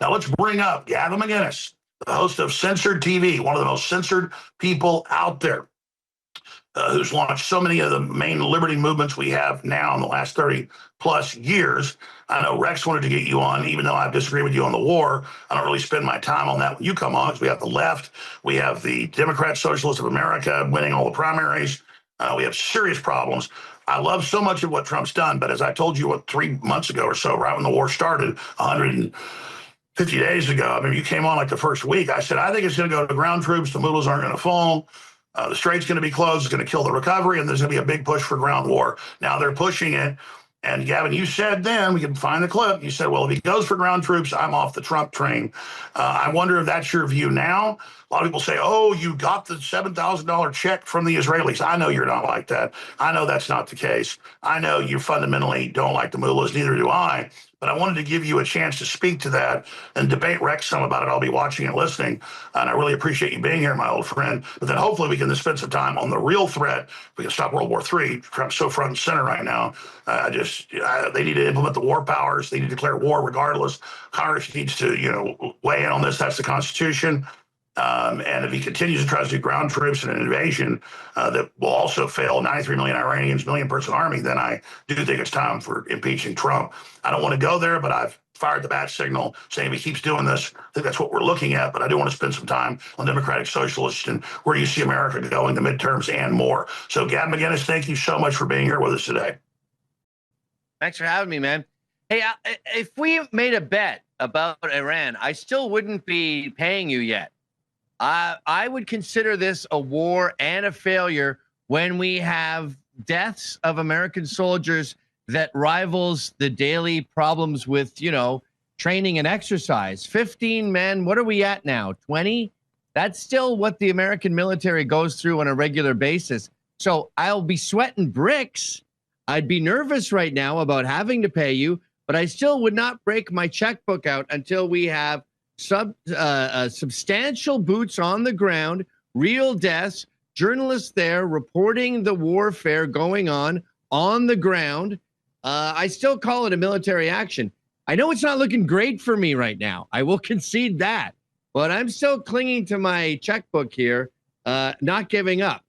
Now let's bring up Gavin McInnes, the host of Censored TV, one of the most censored people out there, who's launched so many of the main liberty movements we have now in the last 30 plus years. I know Rex wanted to get you on, even though I disagree with you on the war. I don't really spend my time on that when you come on, because we have the left, we have the Democrat Socialists of America winning all the primaries. We have serious problems. I love so much of what Trump's done, but as I told you, 3 months ago or so, right when the war started, 150 days ago, I mean, you came on like the first week, I said, I think it's going to go to ground troops. The mullahs aren't going to fall. The strait's going to be closed. It's going to kill the recovery, and there's going to be a big push for ground war. Now they're pushing it. And Gavin, you said then, we can find the clip, you said, well, if he goes for ground troops, I'm off the Trump train. I wonder if that's your view now. A lot of people say, oh, you got the $7,000 check from the Israelis. I know you're not like that. I know that's not the case. I know you fundamentally don't like the mullahs, neither do I. But I wanted to give you a chance to speak to that and debate Rex some about it. I'll be watching and listening, and I really appreciate you being here, my old friend. But then hopefully we can spend some time on the real threat. We can stop World War III. Trump's so front and center right now. They need to implement the war powers. They need to declare war regardless. Congress needs to, weigh in on this. That's the Constitution. And if he continues to try to do ground troops and an invasion that will also fail 93 million Iranians, million-person army, then I do think it's time for impeaching Trump. I don't want to go there, but I've fired the bat signal saying if he keeps doing this, I think that's what we're looking at. But I do want to spend some time on Democratic Socialists and where you see America going, the midterms and more. So, Gavin McInnes, thank you so much for being here with us today. Thanks for having me, man. Hey, if we made a bet about Iran, I still wouldn't be paying you yet. I would consider this a war and a failure when we have deaths of American soldiers that rivals the daily problems with, training and exercise. 15 men, what are we at now? 20? That's still what the American military goes through on a regular basis. So I'll be sweating bricks. I'd be nervous right now about having to pay you, but I still would not break my checkbook out until we have substantial boots on the ground, real deaths, journalists there reporting the warfare going on the ground. I still call it a military action. I know it's not looking great for me right now. I will concede that, but I'm still clinging to my checkbook here, not giving up.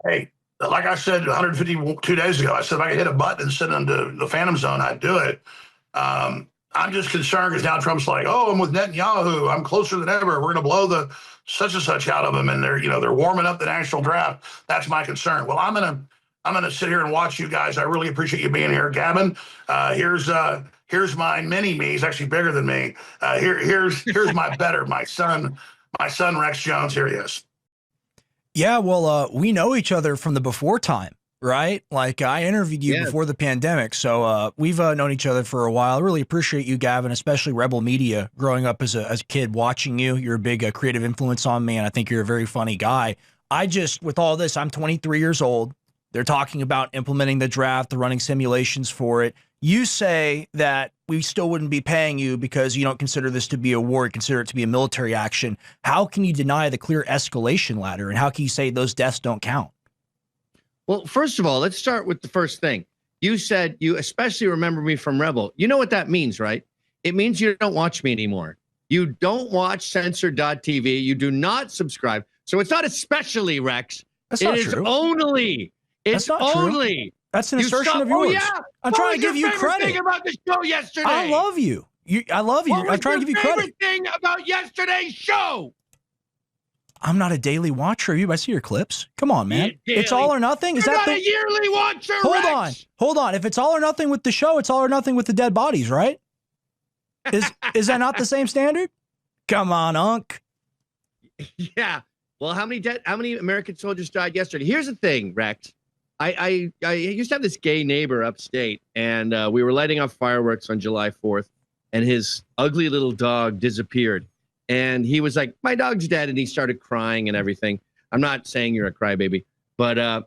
Hey, like I said 152 days ago, I said if I could hit a button and send them to the Phantom Zone, I'd do it. I'm just concerned because now Trump's like, oh, I'm with Netanyahu. I'm closer than ever. We're going to blow the such and such out of him, and they're warming up the national draft. That's my concern. Well, I'm gonna sit here and watch you guys. I really appreciate you being here, Gavin. Here's my mini me. He's actually bigger than me. Here's my son Rex Jones. Here he is. Yeah, well, we know each other from the before time. Right? Like I interviewed you before the pandemic. So we've known each other for a while. I really appreciate you, Gavin, especially Rebel Media growing up as a kid watching you. You're a big creative influence on me. And I think you're a very funny guy. With all this, I'm 23 years old. They're talking about implementing the draft. They're running simulations for it. You say that we still wouldn't be paying you because you don't consider this to be a war. You consider it to be a military action. How can you deny the clear escalation ladder? And how can you say those deaths don't count? Well, first of all, let's start with the first thing. You said you especially remember me from Rebel. You know what that means, right? It means you don't watch me anymore. You don't watch censored.tv. You do not subscribe. So it's not especially, Rex. That's not true. Only. It's only. That's an assertion of yours. Oh, yeah. I'm trying to give you credit. Thing about the show yesterday? I love you. I love you. I'm trying to give you credit. What was your favorite thing about yesterday's show? I'm not a daily watcher of you. I see your clips. Come on, man. It's all or nothing. You're not a yearly watcher, Rex. Hold on. If it's all or nothing with the show, it's all or nothing with the dead bodies, right? Is that not the same standard? Come on, Unc. Yeah. Well, how many American soldiers died yesterday? Here's the thing, Rex. I used to have this gay neighbor upstate, and we were lighting off fireworks on July 4th, and his ugly little dog disappeared. And he was like, my dog's dead. And he started crying and everything. I'm not saying you're a crybaby, but I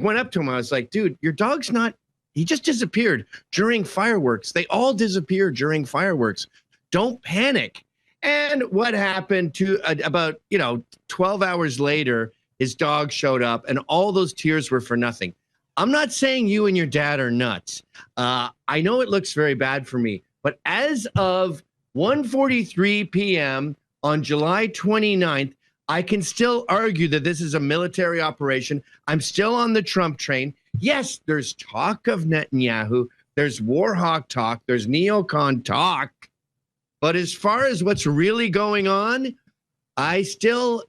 went up to him. I was like, dude, your dog's not, he just disappeared during fireworks. They all disappear during fireworks. Don't panic. And what happened to about, 12 hours later, his dog showed up and all those tears were for nothing. I'm not saying you and your dad are nuts. I know it looks very bad for me, But as of 1:43 p.m. on July 29th, I can still argue that this is a military operation. I'm still on the Trump train. Yes, there's talk of Netanyahu. There's war hawk talk. There's NeoCon talk. But as far as what's really going on, I still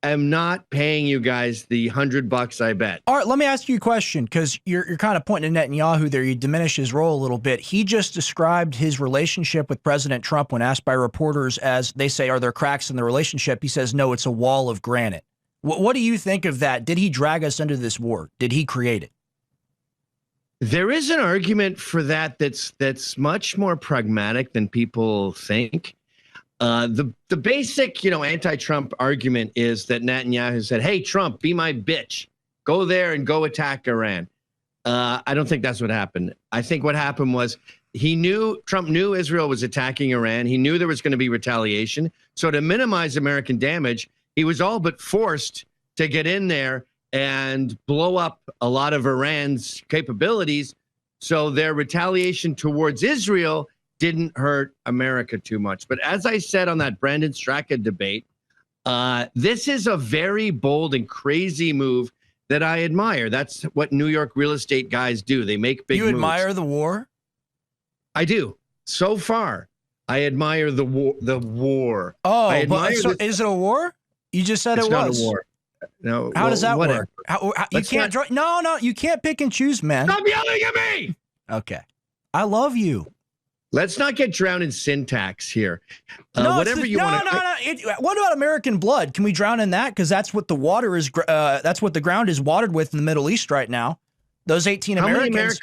am not paying you guys the $100 I bet. All right, let me ask you a question, because you're kind of pointing to Netanyahu there. You diminish his role a little bit. He just described his relationship with President Trump when asked by reporters, as they say, are there cracks in the relationship? He says, no, it's a wall of granite. What do you think of that? Did he drag us into this war? Did he create it? There is an argument for that that's much more pragmatic than people think. The basic, anti-Trump argument is that Netanyahu said, hey, Trump, be my bitch. Go there and go attack Iran. I don't think that's what happened. I think what happened was Trump knew Israel was attacking Iran. He knew there was going to be retaliation. So to minimize American damage, he was all but forced to get in there and blow up a lot of Iran's capabilities. So their retaliation towards Israel didn't hurt America too much. But as I said on that Brandon Straka debate, this is a very bold and crazy move that I admire. That's what New York real estate guys do. They make big moves. You admire the war? I do. So far, I admire the war. Oh, is it a war? You just said it was. Not a war. No. How does that whatever. work? You can't no, you can't pick and choose, man. Stop yelling at me. Okay. I love you. Let's not get drowned in syntax here. No, whatever you want. What about American blood? Can we drown in that? Because that's what the water is. That's what the ground is watered with in the Middle East right now. Those 18 Americans.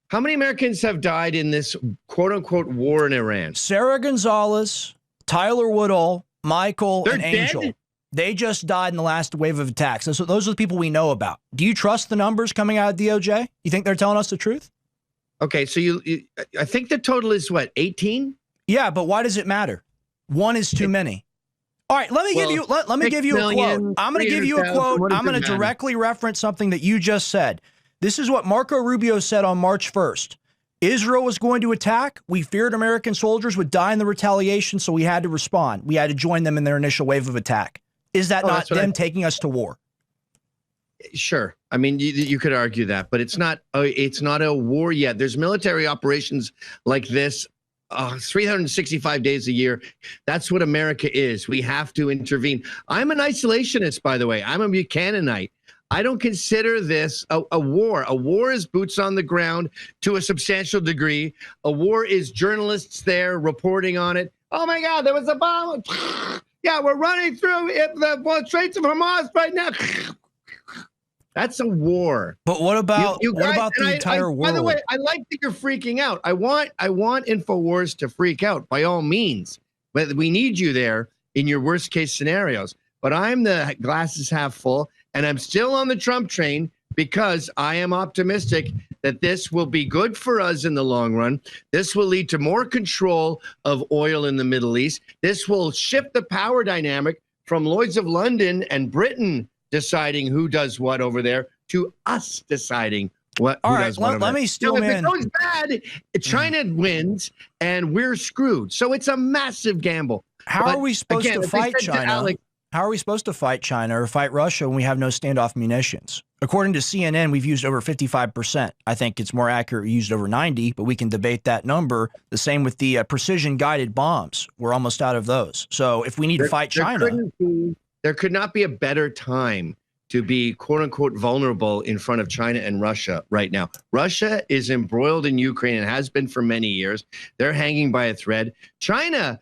How many Americans have died in this quote unquote war in Iran? Sarah Gonzalez, Tyler Woodall, Michael, They're and Angel. dead? They just died in the last wave of attacks. Those are the people we know about. Do you trust the numbers coming out of DOJ? You think they're telling us the truth? Okay, so I think the total is what, 18? Yeah, but why does it matter? One is too many. All right, let me give you a quote. I'm going to give you a quote. I'm going to directly reference something that you just said. This is what Marco Rubio said on March 1st. Israel was going to attack. We feared American soldiers would die in the retaliation, so we had to respond. We had to join them in their initial wave of attack. Is that not them taking us to war? Sure. I mean, you could argue that, but it's not a war yet. There's military operations like this 365 days a year. That's what America is. We have to intervene. I'm an isolationist, by the way. I'm a Buchananite. I don't consider this a war. A war is boots on the ground to a substantial degree. A war is journalists there reporting on it. Oh, my God, there was a bomb. Yeah, we're running through the Straits of Hamas right now. That's a war. But what about the entire world? By the way, I like that you're freaking out. I want InfoWars to freak out by all means. But we need you there in your worst case scenarios. But I'm the glasses half full, and I'm still on the Trump train because I am optimistic that this will be good for us in the long run. This will lead to more control of oil in the Middle East. This will shift the power dynamic from Lloyd's of London and Britain deciding who does what over there to us deciding what. All right, let me still in. If it goes bad, China wins and we're screwed. So it's a massive gamble. How are we supposed to fight China? How are we supposed to fight China or fight Russia when we have no standoff munitions? According to CNN, we've used over 55%. I think it's more accurate we used over 90, but we can debate that number. The same with the precision-guided bombs. We're almost out of those. So if we need to fight China... There could not be a better time to be, quote unquote, vulnerable in front of China and Russia right now. Russia is embroiled in Ukraine and has been for many years. They're hanging by a thread. China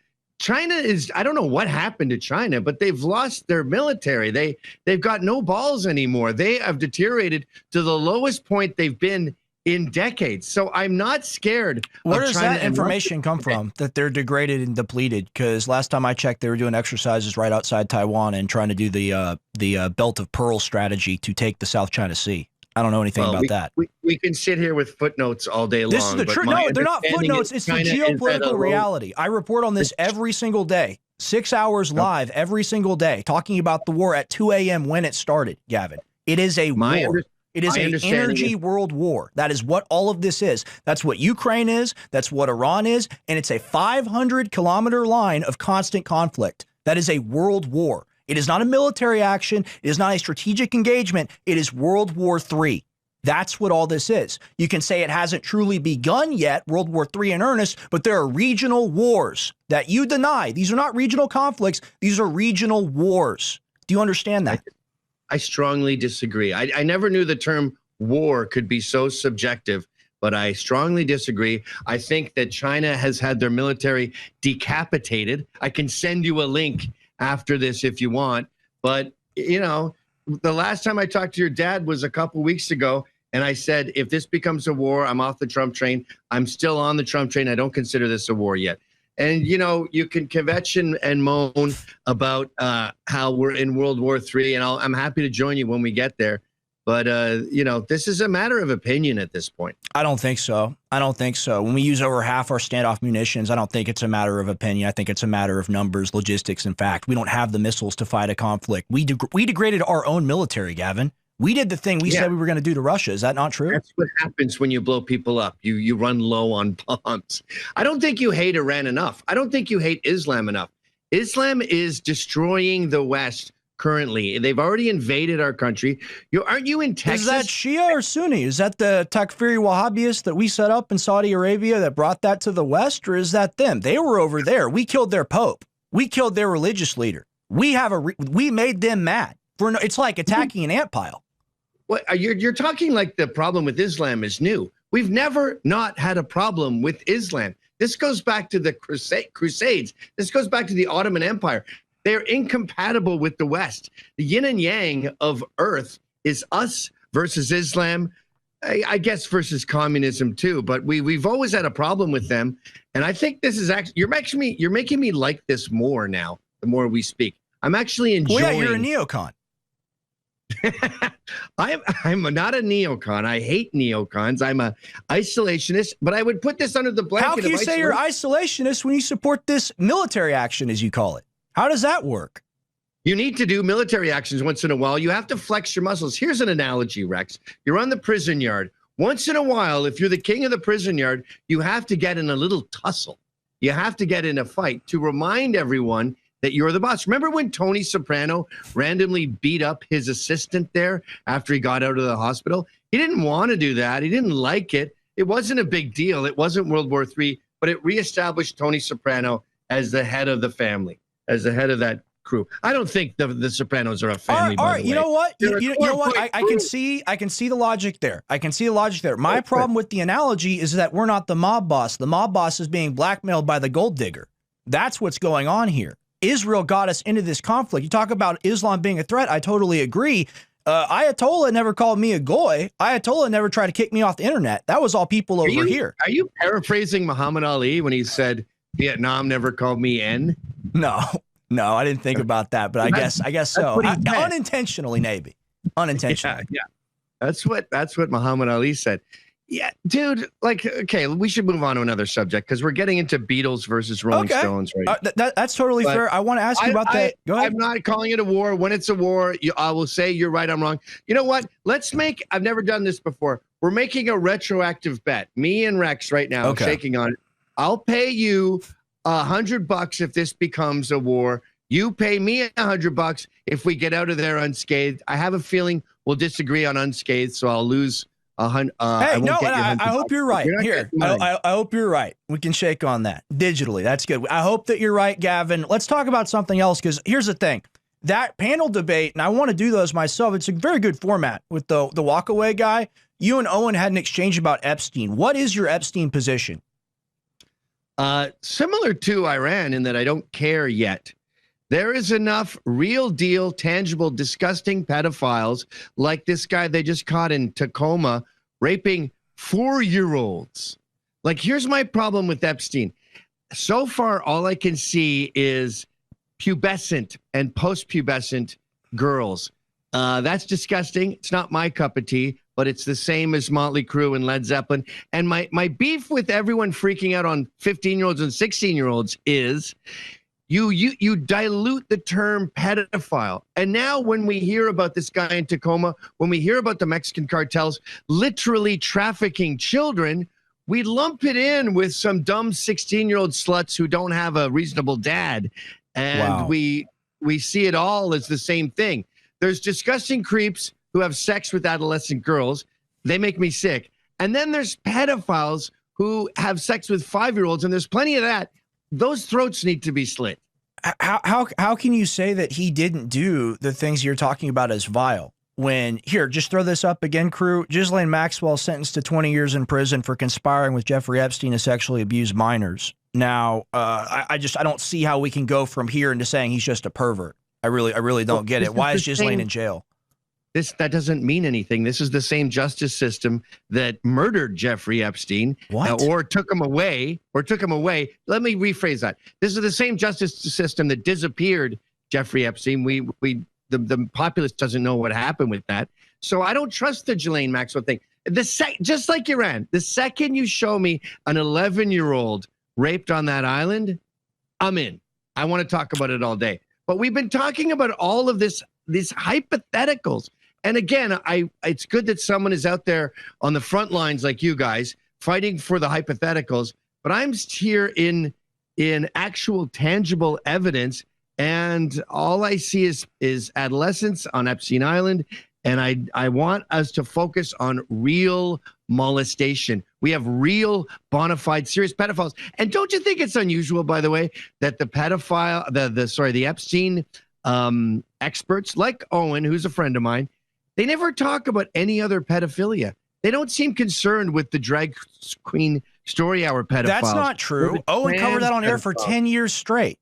is, I don't know what happened to China, but they've lost their military. They've got no balls anymore. They have deteriorated to the lowest point they've been in decades. So I'm not scared. Where does that information come from, that they're degraded and depleted? Because last time I checked, they were doing exercises right outside Taiwan and trying to do the Belt of Pearl strategy to take the South China Sea. I don't know anything about that. We can sit here with footnotes all day long. This is the truth. No, they're not footnotes. It's the geopolitical reality. I report on this every single day, 6 hours live every single day, talking about the war at 2 a.m. when it started, Gavin. It is a war. It is an energy world war. That is what all of this is. That's what Ukraine is. That's what Iran is. And it's a 500-kilometer line of constant conflict. That is a world war. It is not a military action. It is not a strategic engagement. It is World War III. That's what all this is. You can say it hasn't truly begun yet, World War III in earnest, but there are regional wars that you deny. These are not regional conflicts. These are regional wars. Do you understand that? I strongly disagree. I never knew the term war could be so subjective, but I strongly disagree. I think that China has had their military decapitated. I can send you a link after this if you want. But, you know, the last time I talked to your dad was a couple weeks ago. And I said, if this becomes a war, I'm off the Trump train. I'm still on the Trump train. I don't consider this a war yet. And, you know, you can kvetch and moan about how we're in World War III, and I'm happy to join you when we get there. But, you know, this is a matter of opinion at this point. I don't think so. I don't think so. When we use over half our standoff munitions, I don't think it's a matter of opinion. I think it's a matter of numbers, logistics, and fact. We don't have the missiles to fight a conflict. We degraded our own military, Gavin. We did the thing we said we were going to do to Russia. Is that not true? That's what happens when you blow people up. You run low on bombs. I don't think you hate Iran enough. I don't think you hate Islam enough. Islam is destroying the West currently. They've already invaded our country. Aren't you in Texas? Is that Shia or Sunni? Is that the Takfiri Wahhabis that we set up in Saudi Arabia that brought that to the West, or is that them? They were over there. We killed their pope. We killed their religious leader. We made them mad. It's like attacking an ant pile. What you're talking like the problem with Islam is new. We've never not had a problem with Islam. This goes back to the Crusades. This goes back to the Ottoman Empire. They're incompatible with the West. The yin and yang of Earth is us versus Islam, I guess versus communism too. But we've always had a problem with them, and I think this is actually you're making me like this more now. The more we speak, I'm actually enjoying. Well, yeah, you're a neocon. I'm not a neocon. I hate neocons. I'm a isolationist, but I would put this under the blanket. How can you say you're isolationist when you support this military action, as you call it? How does that work? You need to do military actions once in a while. You have to flex your muscles. Here's an analogy, Rex. You're on the prison yard. Once in a while, if you're the king of the prison yard, you have to get in a little tussle. You have to get in a fight to remind everyone that you're the boss. Remember when Tony Soprano randomly beat up his assistant there after he got out of the hospital? He didn't want to do that. He didn't like it. It wasn't a big deal. It wasn't World War III, but it reestablished Tony Soprano as the head of the family, as the head of that crew. I don't think the Sopranos are a family. All right, you know what? You know what? I can see the logic there. I can see the logic there. My problem with the analogy is that we're not the mob boss. The mob boss is being blackmailed by the gold digger. That's what's going on here. Israel got us into this conflict. You talk about Islam being a threat. I totally agree. Ayatollah never called me a goy. Ayatollah never tried to kick me off the internet. That was all people over here. Are you paraphrasing Muhammad Ali when he said Vietnam never called me N? No, I didn't think about that, but I guess so. Unintentionally, maybe. Unintentionally. Yeah. That's what Muhammad Ali said. Yeah, dude, like, okay, we should move on to another subject because we're getting into Beatles versus Rolling Stones right that's totally fair. I want to ask you about that. Go ahead. I'm not calling it a war. When it's a war, I will say you're right, I'm wrong. You know what? I've never done this before. We're making a retroactive bet. Me and Rex right now, shaking on it. I'll pay you $100 if this becomes a war. You pay me $100 if we get out of there unscathed. I have a feeling we'll disagree on unscathed, so I'll lose. Hey, no, I hope you're right. Here, I hope you're right. We can shake on that digitally. That's good. I hope that you're right, Gavin. Let's talk about something else, because here's the thing. That panel debate, and I want to do those myself, it's a very good format with the walkaway guy. You and Owen had an exchange about Epstein. What is your Epstein position? Similar to Iran in that I don't care yet. There is enough real deal, tangible, disgusting pedophiles like this guy they just caught in Tacoma raping 4-year-olds. Like, here's my problem with Epstein. So far, all I can see is pubescent and post-pubescent girls. That's disgusting. It's not my cup of tea, but it's the same as Motley Crue and Led Zeppelin. And my beef with everyone freaking out on 15-year-olds and 16-year-olds is you dilute the term pedophile. And now when we hear about this guy in Tacoma, when we hear about the Mexican cartels literally trafficking children, we lump it in with some dumb 16-year-old sluts who don't have a reasonable dad. And we see it all as the same thing. There's disgusting creeps who have sex with adolescent girls. They make me sick. And then there's pedophiles who have sex with 5-year-olds, and there's plenty of that. Those throats need to be slit. How can you say that he didn't do the things you're talking about as vile? When, here, just throw this up again, crew. Ghislaine Maxwell sentenced to 20 years in prison for conspiring with Jeffrey Epstein to sexually abuse minors. Now, I don't see how we can go from here into saying he's just a pervert. I really don't get it. Why is Ghislaine in jail? That doesn't mean anything. This is the same justice system that murdered Jeffrey Epstein, or took him away. Let me rephrase that. This is the same justice system that disappeared Jeffrey Epstein. The populace doesn't know what happened with that. So I don't trust the Ghislaine Maxwell thing. Just like Iran, the second you show me an 11-year-old raped on that island, I'm in. I want to talk about it all day. But we've been talking about all of these hypotheticals. And again, it's good that someone is out there on the front lines like you guys fighting for the hypotheticals. But I'm here in actual tangible evidence, and all I see is adolescents on Epstein Island. And I want us to focus on real molestation. We have real, bona fide, serious pedophiles. And don't you think it's unusual, by the way, that the Epstein experts like Owen, who's a friend of mine, they never talk about any other pedophilia. They don't seem concerned with the drag queen story hour pedophiles. That's not true. Owen covered that on air for 10 years straight.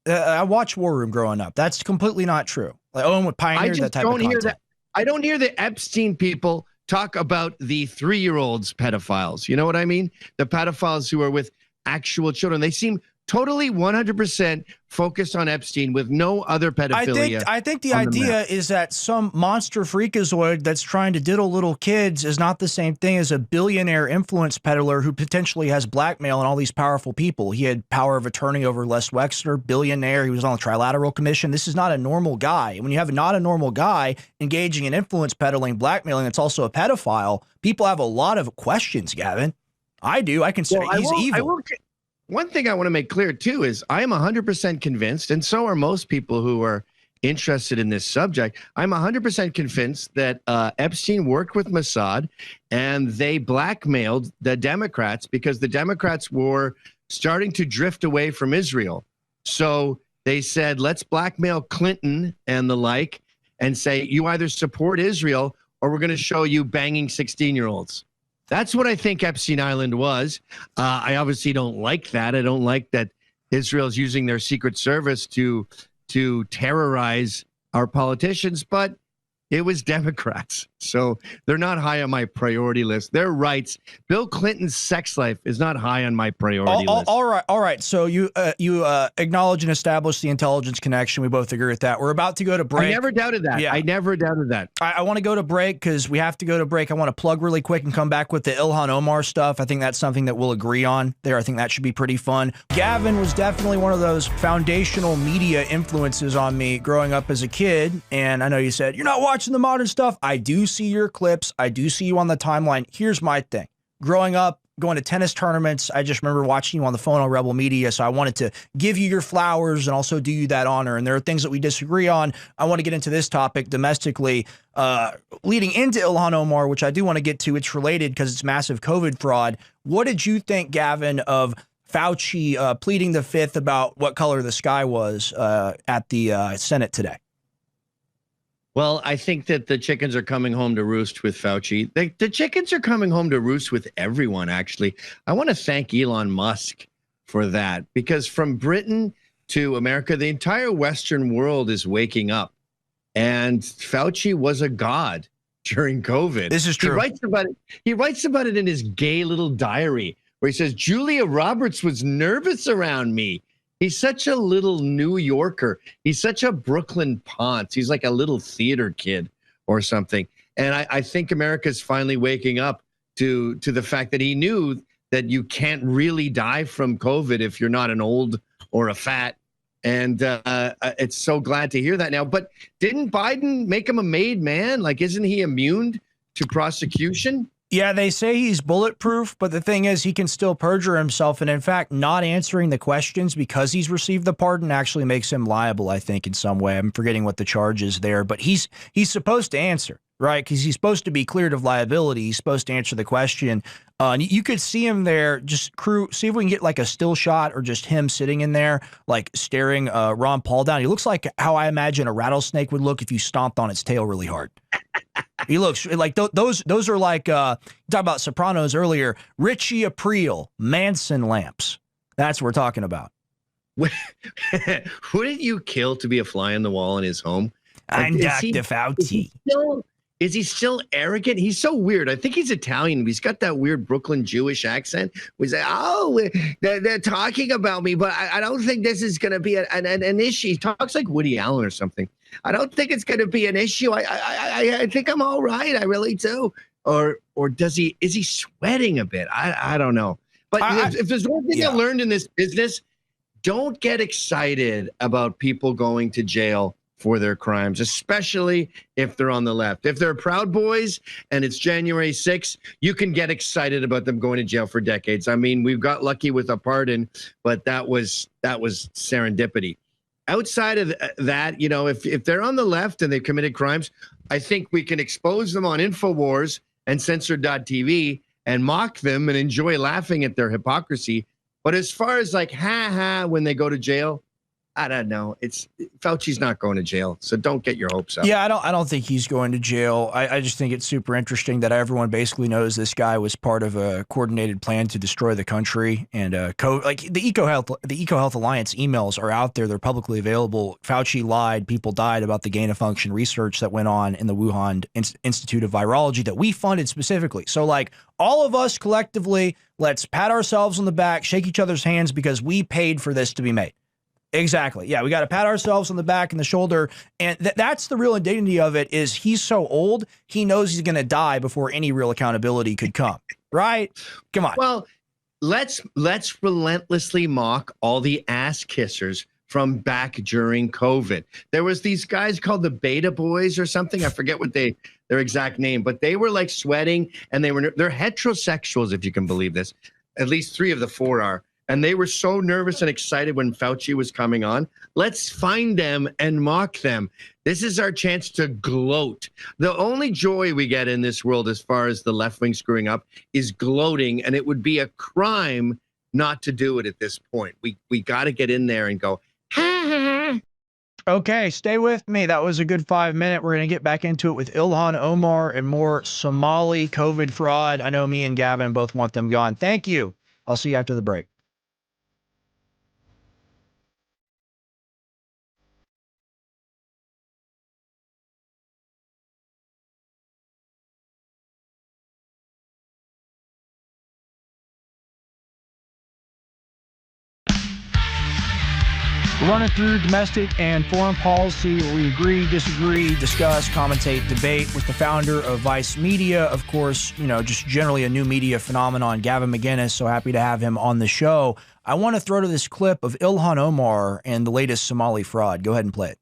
I watched War Room growing up. That's completely not true. Like Owen would pioneer that type of content. I don't hear the Epstein people talk about the 3-year-olds pedophiles. You know what I mean? The pedophiles who are with actual children. They seem totally 100% focused on Epstein with no other pedophilia. I think the idea is that some monster freakazoid that's trying to diddle little kids is not the same thing as a billionaire influence peddler who potentially has blackmail and all these powerful people. He had power of attorney over Les Wexner, billionaire. He was on the Trilateral Commission. This is not a normal guy. And when you have not a normal guy engaging in influence peddling, blackmailing, that's also a pedophile, people have a lot of questions, Gavin. I do. I consider he's evil. One thing I want to make clear, too, is I am 100% convinced, and so are most people who are interested in this subject. I'm 100% convinced that Epstein worked with Mossad and they blackmailed the Democrats because the Democrats were starting to drift away from Israel. So they said, let's blackmail Clinton and the like and say, you either support Israel or we're going to show you banging 16-year-olds. That's what I think Epstein Island was. I obviously don't like that. I don't like that Israel's using their Secret Service to terrorize our politicians, but it was Democrats. So they're not high on my priority list. Their rights. Bill Clinton's sex life is not high on my priority list. All right. So you acknowledge and establish the intelligence connection. We both agree with that. We're about to go to break. I never doubted that. Yeah. I never doubted that. I want to go to break because we have to go to break. I want to plug really quick and come back with the Ilhan Omar stuff. I think that's something that we'll agree on there. I think that should be pretty fun. Gavin was definitely one of those foundational media influences on me growing up as a kid. And I know you said, you're not watching the modern stuff. I do see your clips. I do see you on the timeline. Here's my thing. Growing up, going to tennis tournaments, I just remember watching you on the phone on Rebel Media, so I wanted to give you your flowers and also do you that honor. And there are things that we disagree on. I want to get into this topic domestically, leading into Ilhan Omar, which I do want to get to. It's related because it's massive COVID fraud. What did you think, Gavin, of Fauci pleading the fifth about what color the sky was at the Senate today? Well, I think that the chickens are coming home to roost with Fauci. The chickens are coming home to roost with everyone, actually. I want to thank Elon Musk for that, because from Britain to America, the entire Western world is waking up. And Fauci was a god during COVID. This is true. He writes about it in his gay little diary, where he says, Julia Roberts was nervous around me. He's such a little New Yorker. He's such a Brooklyn Ponce. He's like a little theater kid or something. And I think America's finally waking up to the fact that he knew that you can't really die from COVID if you're not an old or a fat And it's so glad to hear that now. But didn't Biden make him a made man? Like, isn't he immune to prosecution? Yeah, they say he's bulletproof, but the thing is he can still perjure himself. And in fact, not answering the questions because he's received the pardon actually makes him liable, I think, in some way. I'm forgetting what the charge is there, but he's supposed to answer, right? Because he's supposed to be cleared of liability. He's supposed to answer the question. And you could see him there, just crew, see if we can get like a still shot or just him sitting in there, like staring Ron Paul down. He looks like how I imagine a rattlesnake would look if you stomped on its tail really hard. He looks like those are like talk about Sopranos earlier. Richie Aprile, Manson lamps. That's what we're talking about. Wouldn't you kill to be a fly on the wall in his home? Like, I'm Dr. Fauci. Is he still arrogant? He's so weird. I think he's Italian, but he's got that weird Brooklyn Jewish accent. We say, "Oh, they're talking about me, but I don't think this is going to be an issue." He talks like Woody Allen or something. I don't think it's going to be an issue. I think I'm all right. I really do. Or is he sweating a bit? I don't know. But if there's one thing I learned in this business, don't get excited about people going to jail for their crimes, especially if they're on the left. If they're Proud Boys and it's January 6th, you can get excited about them going to jail for decades. I mean, we've got lucky with a pardon, but that was serendipity. Outside of that, you know, if they're on the left and they've committed crimes, I think we can expose them on InfoWars and Censored.tv and mock them and enjoy laughing at their hypocrisy. But as far as like, when they go to jail, I don't know. Fauci's not going to jail, so don't get your hopes up. Yeah, I don't think he's going to jail. I just think it's super interesting that everyone basically knows this guy was part of a coordinated plan to destroy the country. And like the EcoHealth Alliance emails are out there; they're publicly available. Fauci lied, people died about the gain of function research that went on in the Wuhan Institute of Virology that we funded specifically. So, like all of us collectively, let's pat ourselves on the back, shake each other's hands because we paid for this to be made. Exactly. Yeah, we got to pat ourselves on the back and the shoulder. And that's the real indignity of it is he's so old, he knows he's going to die before any real accountability could come. Right? Come on. Well, let's relentlessly mock all the ass kissers from back during COVID. There was these guys called the Beta Boys or something. I forget what their exact name, but they were like sweating and they're heterosexuals, if you can believe this. At least 3 of the 4 are. And they were so nervous and excited when Fauci was coming on. Let's find them and mock them. This is our chance to gloat. The only joy we get in this world as far as the left wing screwing up is gloating, and it would be a crime not to do it at this point. We got to get in there and go, ha. Okay, stay with me. That was a good 5 minute. We're going to get back into it with Ilhan Omar and more Somali COVID fraud. I know me and Gavin both want them gone. Thank you. I'll see you after the break. We're running through domestic and foreign policy where we agree, disagree, discuss, commentate, debate with the founder of Vice Media. Of course, you know, just generally a new media phenomenon, Gavin McInnes. So happy to have him on the show. I want to throw to this clip of Ilhan Omar and the latest Somali fraud. Go ahead and play it.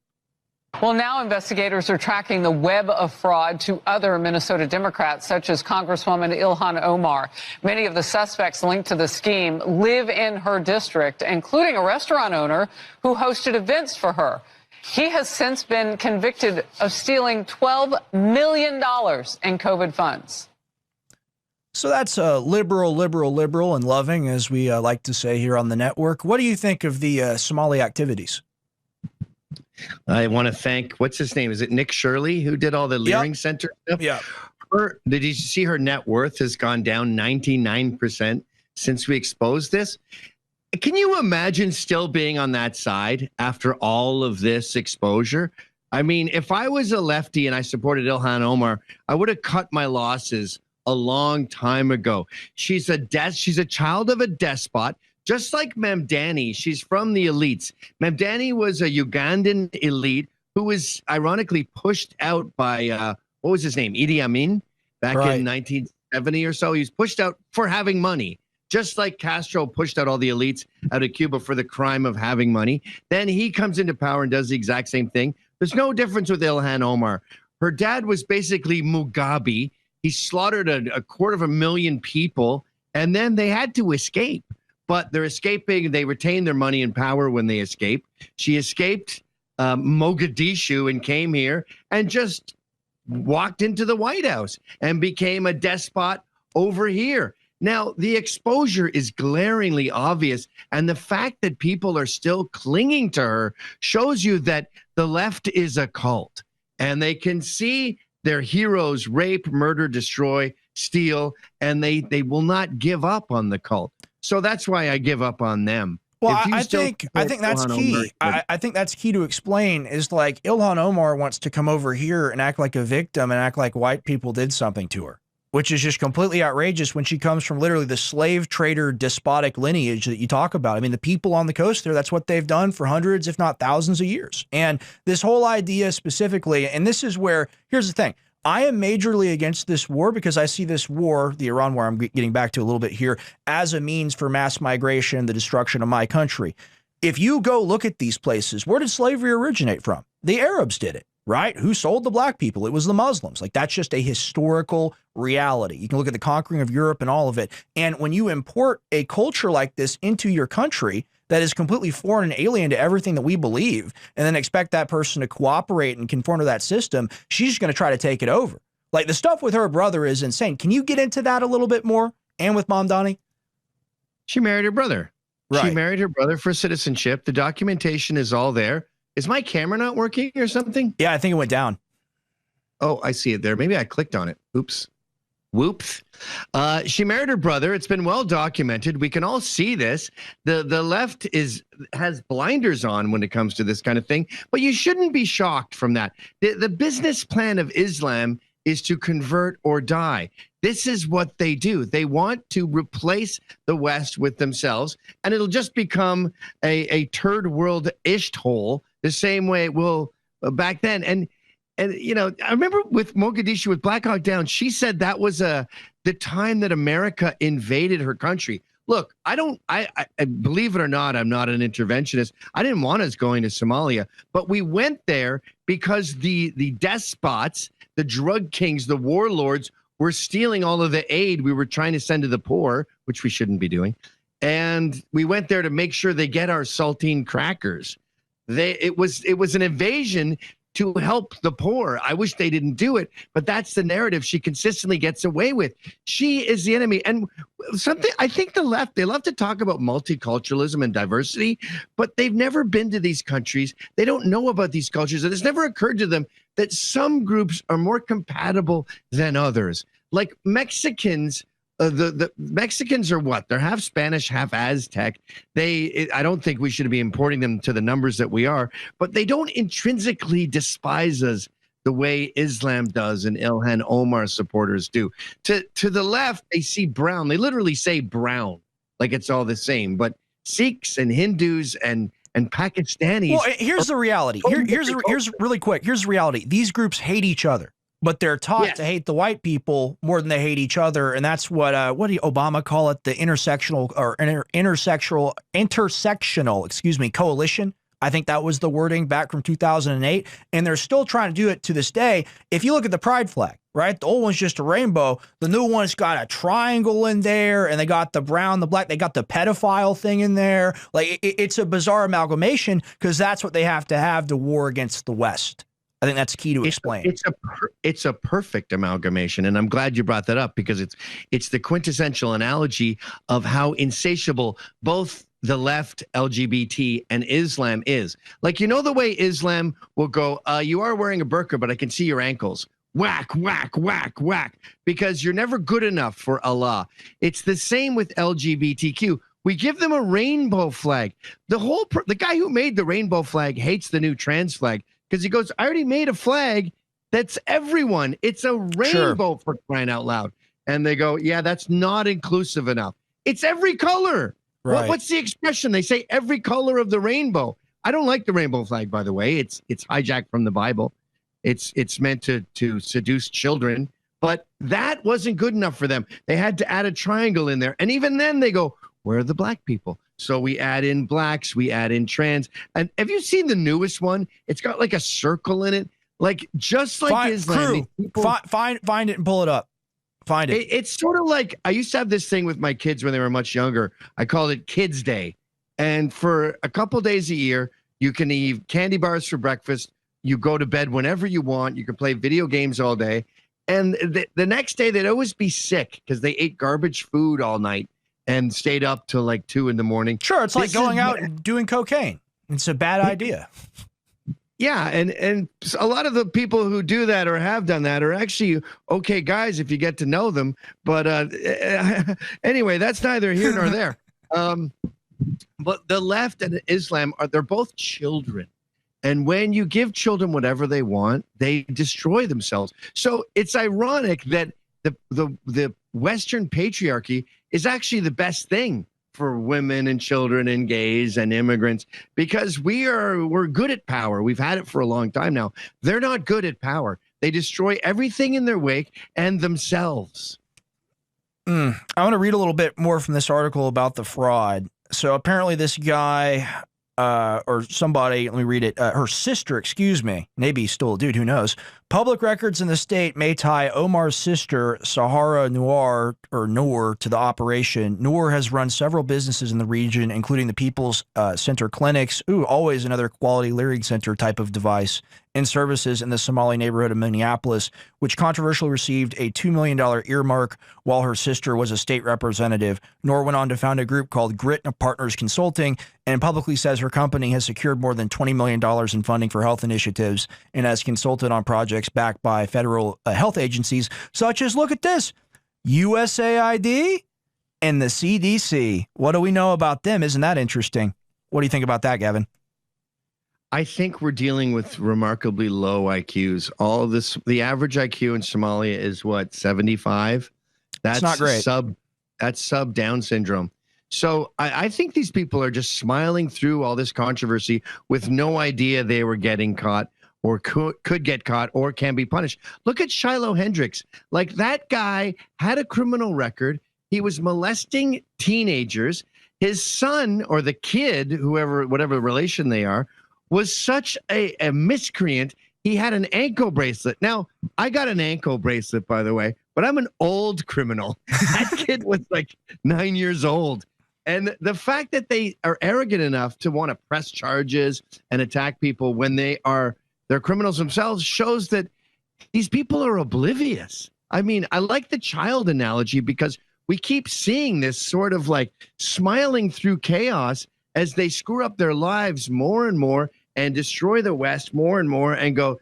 Well, now investigators are tracking the web of fraud to other Minnesota Democrats, such as Congresswoman Ilhan Omar. Many of the suspects linked to the scheme live in her district, including a restaurant owner who hosted events for her. He has since been convicted of stealing $12 million in COVID funds. So that's liberal, and loving, as we like to say here on the network. What do you think of the Somali activities? I want to thank, what's his name? Is it Nick Shirley who did all the Leering Center stuff? Yeah. Did you see her net worth has gone down 99% since we exposed this? Can you imagine still being on that side after all of this exposure? I mean, if I was a lefty and I supported Ilhan Omar, I would have cut my losses a long time ago. She's a child of a despot. Just like Mamdani, she's from the elites. Mamdani was a Ugandan elite who was ironically pushed out by, what was his name? Idi Amin back in 1970 or so. He was pushed out for having money, just like Castro pushed out all the elites out of Cuba for the crime of having money. Then he comes into power and does the exact same thing. There's no difference with Ilhan Omar. Her dad was basically Mugabe. He slaughtered a 250,000 people, and then they had to escape. But they're escaping. They retain their money and power when they escape. She escaped Mogadishu and came here and just walked into the White House and became a despot over here. Now, the exposure is glaringly obvious, and the fact that people are still clinging to her shows you that the left is a cult, and they can see their heroes rape, murder, destroy, steal, and they will not give up on the cult. So that's why I give up on them. Well, I think that's key. I think that's key to explain is like Ilhan Omar wants to come over here and act like a victim and act like white people did something to her, which is just completely outrageous when she comes from literally the slave trader despotic lineage that you talk about. I mean, the people on the coast there, that's what they've done for hundreds, if not thousands of years. And this whole idea specifically, and this is where, here's the thing. I am majorly against this war because I see this war, the Iran war I'm getting back to a little bit here, as a means for mass migration, the destruction of my country. If you go look at these places, where did slavery originate from? The Arabs did it, right? Who sold the black people? It was the Muslims. Like, that's just a historical reality. You can look at the conquering of Europe and all of it. And when you import a culture like this into your country that is completely foreign and alien to everything that we believe, and then expect that person to cooperate and conform to that system, she's just going to try to take it over. Like, the stuff with her brother is insane. Can you get into that a little bit more? And with Mom Donnie? She married her brother. Right. She married her brother for citizenship. The documentation is all there. Is my camera not working or something? Yeah, I think it went down. Oh, I see it there. Maybe I clicked on it. Oops. Whoops. She married her brother. It's been well documented. We can all see this. The left has blinders on when it comes to this kind of thing, but you shouldn't be shocked from that. The business plan of Islam is to convert or die. This is what they do. They want to replace the West with themselves, and it'll just become a third world ishthole the same way it will back then. And you know, I remember with Mogadishu, with Black Hawk Down, she said that was the time that America invaded her country. Look, I believe it or not, I'm not an interventionist. I didn't want us going to Somalia, but we went there because the despots, the drug kings, the warlords were stealing all of the aid we were trying to send to the poor, which we shouldn't be doing. And we went there to make sure they get our saltine crackers. It was an invasion to help the poor. I wish they didn't do it, but that's the narrative she consistently gets away with. She is the enemy. And something, I think the left, they love to talk about multiculturalism and diversity, but they've never been to these countries. They don't know about these cultures. And it's never occurred to them that some groups are more compatible than others. Like Mexicans, the Mexicans are what? They're half Spanish, half Aztec. I don't think we should be importing them to the numbers that we are, but they don't intrinsically despise us the way Islam does and Ilhan Omar supporters do. To the left, they see brown. They literally say brown, like it's all the same. But Sikhs and Hindus and Pakistanis. Well, here's the reality. Here's really quick. Here's the reality. These groups hate each other, but they're taught to hate the white people more than they hate each other, and that's what do Obama call it? The intersectional coalition. I think that was the wording back from 2008, and they're still trying to do it to this day. If you look at the pride flag, right? The old one's just a rainbow. The new one's got a triangle in there, and they got the brown, the black. They got the pedophile thing in there. Like it's a bizarre amalgamation because that's what they have to war against the West. I think that's key to explain. It's a perfect amalgamation, and I'm glad you brought that up because it's the quintessential analogy of how insatiable both the left, LGBT, and Islam is. Like, you know, the way Islam will go, you are wearing a burqa, but I can see your ankles. Whack, whack, whack, whack, because you're never good enough for Allah. It's the same with LGBTQ. We give them a rainbow flag. The guy who made the rainbow flag hates the new trans flag because he goes, I already made a flag that's everyone. It's a rainbow for crying out loud. And they go, yeah, that's not inclusive enough. It's every color. Right. What's the expression? They say every color of the rainbow. I don't like the rainbow flag, by the way. It's hijacked from the Bible. It's meant to seduce children, But that wasn't good enough for them. They had to add a triangle in there. And even then they go, where are the black people? So we add in blacks, we add in trans. And have you seen the newest one? It's got like a circle in it. Like just like Islam. Find it and pull it up. Find it. It's sort of like I used to have this thing with my kids when they were much younger. I called it Kids Day. And for a couple days a year, you can eat candy bars for breakfast. You go to bed whenever you want. You can play video games all day. And the next day, they'd always be sick because they ate garbage food all night and stayed up till like 2 a.m. Sure, it's like going out and doing cocaine. It's a bad idea. Yeah, and a lot of the people who do that or have done that are actually okay guys if you get to know them. But anyway, that's neither here nor there. But the left and Islam they're both children. And when you give children whatever they want, they destroy themselves. So it's ironic that the Western patriarchy is actually the best thing for women and children and gays and immigrants because we're good at power. We've had it for a long time now. They're not good at power. They destroy everything in their wake and themselves. I want to read a little bit more from this article about the fraud. So apparently this guy or somebody, let me read it, her sister, excuse me, maybe he's still a dude, who knows. Public records in the state may tie Omar's sister, Sahara Noor, to the operation. Noor has run several businesses in the region, including the People's Center clinics, always another quality learning center type of device, and services in the Somali neighborhood of Minneapolis, which controversially received a $2 million earmark while her sister was a state representative. Noor went on to found a group called Grit Partners Consulting and publicly says her company has secured more than $20 million in funding for health initiatives and has consulted on projects backed by federal health agencies such as, look at this, USAID and the CDC. What do we know about them? Isn't that interesting? What do you think about that, Gavin? I think we're dealing with remarkably low IQs. All this, the average IQ in Somalia is what, 75? That's not great. That's sub Down syndrome. So I think these people are just smiling through all this controversy with no idea they were getting caught or could get caught or can be punished. Look at Shiloh Hendricks. Like, that guy had a criminal record. He was molesting teenagers. His son or the kid, whatever relation they are, was such a miscreant. He had an ankle bracelet. Now, I got an ankle bracelet, by the way, but I'm an old criminal. That kid was like 9 years old. And the fact that they are arrogant enough to want to press charges and attack people when they're criminals themselves shows that these people are oblivious. I mean, I like the child analogy because we keep seeing this sort of like smiling through chaos as they screw up their lives more and more and destroy the West more and more and go,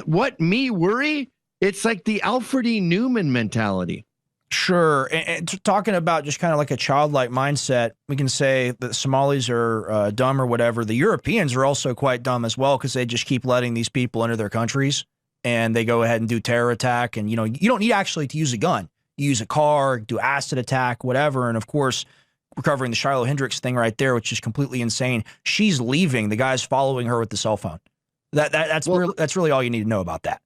what, me worry? It's like the Alfred E. Newman mentality. Sure. And talking about just kind of like a childlike mindset, we can say that Somalis are dumb or whatever. The Europeans are also quite dumb as well because they just keep letting these people enter their countries and they go ahead and do terror attack. And, you know, you don't need actually to use a gun. You use a car, do acid attack, whatever. And of course, we're covering the Shiloh Hendricks thing right there, which is completely insane. She's leaving. The guy's following her with the cell phone. That's really all you need to know about that.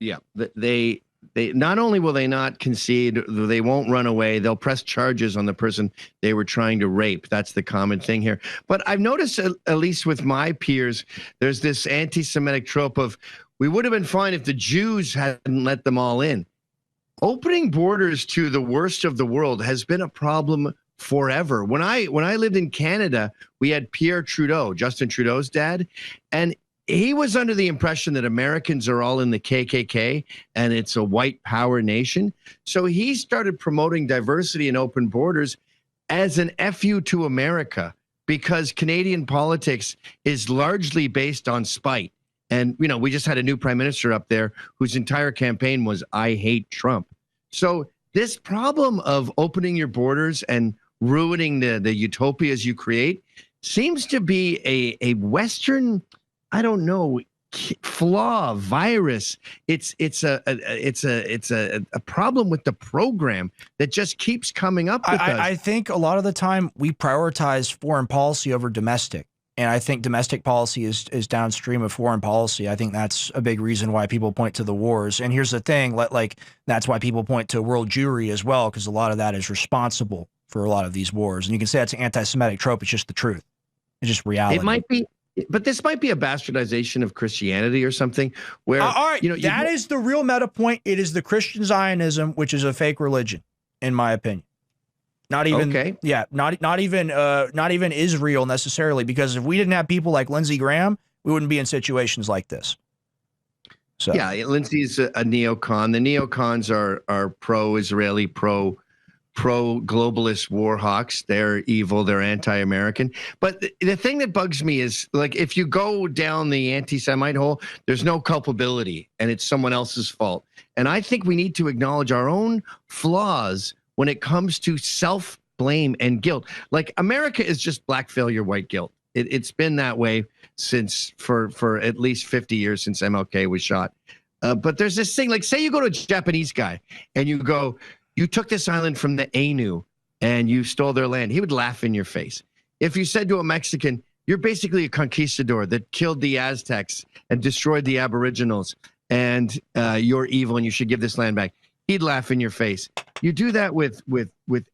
Yeah, they not only will they not concede, they won't run away. They'll press charges on the person they were trying to rape. That's the common thing here. But I've noticed, at least with my peers, there's this anti-Semitic trope of, we would have been fine if the Jews hadn't let them all in. Opening borders to the worst of the world has been a problem forever. When I lived in Canada, we had Pierre Trudeau, Justin Trudeau's dad, and he was under the impression that Americans are all in the KKK and it's a white power nation. So he started promoting diversity and open borders as an FU to America because Canadian politics is largely based on spite. And, you know, we just had a new prime minister up there whose entire campaign was, I hate Trump. So this problem of opening your borders and ruining the utopias you create seems to be a Western, I don't know, flaw, virus. It's a problem with the program that just keeps coming up with us. I think a lot of the time we prioritize foreign policy over domestic. And I think domestic policy is downstream of foreign policy. I think that's a big reason why people point to the wars. And here's the thing, like that's why people point to world Jewry as well, because a lot of that is responsible for a lot of these wars. And you can say that's an anti-Semitic trope. It's just the truth. It's just reality. It might be, but this might be a bastardization of Christianity or something where, all right, that is the real meta point. It is the Christian Zionism, which is a fake religion, in my opinion. Not even, not even Israel necessarily, because if we didn't have people like Lindsey Graham, we wouldn't be in situations like this. So yeah, Lindsey's a neocon. The neocons are pro-Israeli, pro-globalist war hawks. They're evil. They're anti-American. But the thing that bugs me is, like, if you go down the anti-Semite hole, there's no culpability, and it's someone else's fault. And I think we need to acknowledge our own flaws when it comes to self-blame and guilt. Like, America is just black failure, white guilt. It's been that way since for at least 50 years since MLK was shot. But there's this thing, like, say you go to a Japanese guy and you go, you took this island from the Ainu and you stole their land. He would laugh in your face. If you said to a Mexican, you're basically a conquistador that killed the Aztecs and destroyed the Aboriginals, and you're evil and you should give this land back, he'd laugh in your face. You do that with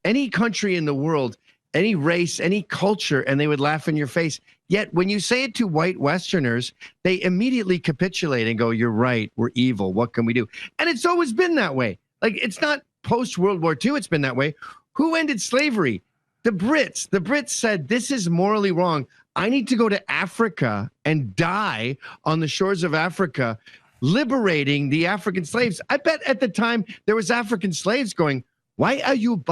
any country in the world, any race, any culture, and they would laugh in your face. Yet when you say it to white Westerners, they immediately capitulate and go, you're right, we're evil, what can we do? And it's always been that way. Like, it's not post-World War II, it's been that way. Who ended slavery? The Brits. The Brits said, this is morally wrong. I need to go to Africa and die on the shores of Africa, liberating the African slaves. I bet at the time there was African slaves going, why are you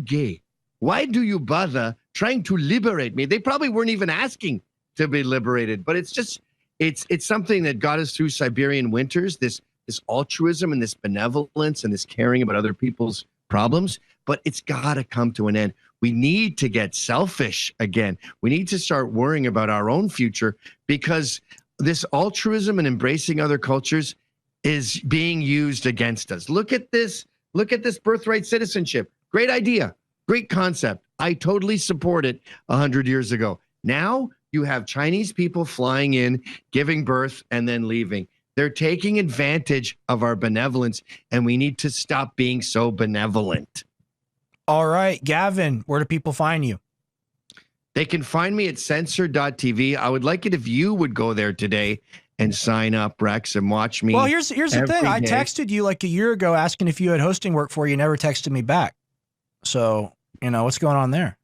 gay? Why do you bother trying to liberate me? They probably weren't even asking to be liberated, but it's just, it's something that got us through Siberian winters, this altruism and this benevolence and this caring about other people's problems, but it's got to come to an end. We need to get selfish again. We need to start worrying about our own future, because this altruism and embracing other cultures is being used against us. Look at this. Look at this birthright citizenship. Great idea. Great concept. I totally support it 100 years ago. Now you have Chinese people flying in, giving birth, and then leaving. They're taking advantage of our benevolence, and we need to stop being so benevolent. All right, Gavin, where do people find you? They can find me at censored.tv. I would like it if you would go there today and sign up, Rex, and watch me. Well, here's the thing. I texted you like a year ago asking if you had hosting work for you. You never texted me back. So, you know, what's going on there?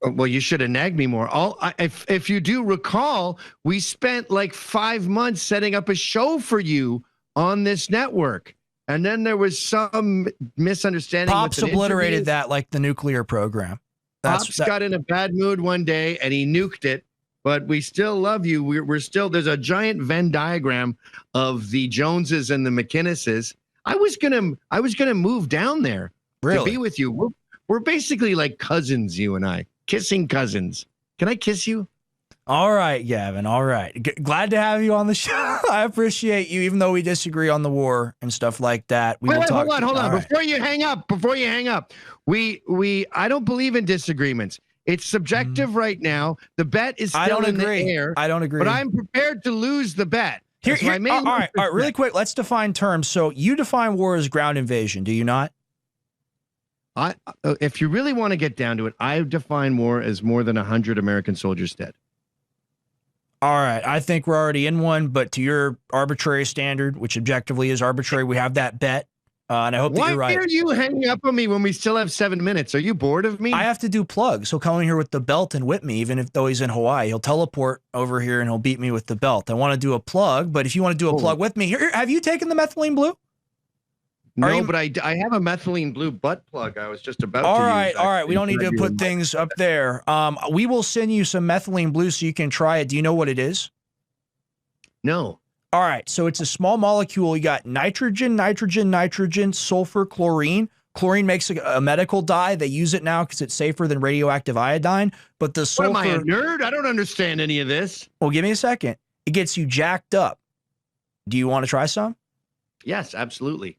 Well, you should have nagged me more. If you do recall, we spent like 5 months setting up a show for you on this network. And then there was some misunderstanding. Pops obliterated that like the nuclear program. Pops got in a bad mood one day and he nuked it, but we still love you. We're still, there's a giant Venn diagram of the Joneses and the McInneses. I was gonna move down there to be with you. We're basically like cousins, you and I, kissing cousins. Can I kiss you? All right, Gavin. All right. Glad to have you on the show. I appreciate you, even though we disagree on the war and stuff like that. Hold on. Before you hang up, I don't believe in disagreements. It's subjective right now. The bet is still in the air. I don't agree. But I'm prepared to lose the bet. All right, really quick. Let's define terms. So you define war as ground invasion, do you not? If you really want to get down to it, I define war as more than 100 American soldiers dead. All right, I think we're already in one, but to your arbitrary standard, which objectively is arbitrary, we have that bet, and I hope that you're right. Why are you hanging up on me when we still have 7 minutes? Are you bored of me? I have to do plugs. He'll come in here with the belt and whip me, even though he's in Hawaii. He'll teleport over here and he'll beat me with the belt. I want to do a plug, but if you want to do a plug with me, here, have you taken the methylene blue? No, but I have a methylene blue butt plug. I was just about to use. All right. We don't need to put things up there. We will send you some methylene blue so you can try it. Do you know what it is? No. All right. So it's a small molecule. You got nitrogen, sulfur, chlorine. Chlorine makes a medical dye. They use it now because it's safer than radioactive iodine. But the sulfur. What, am I a nerd? I don't understand any of this. Well, give me a second. It gets you jacked up. Do you want to try some? Yes, absolutely.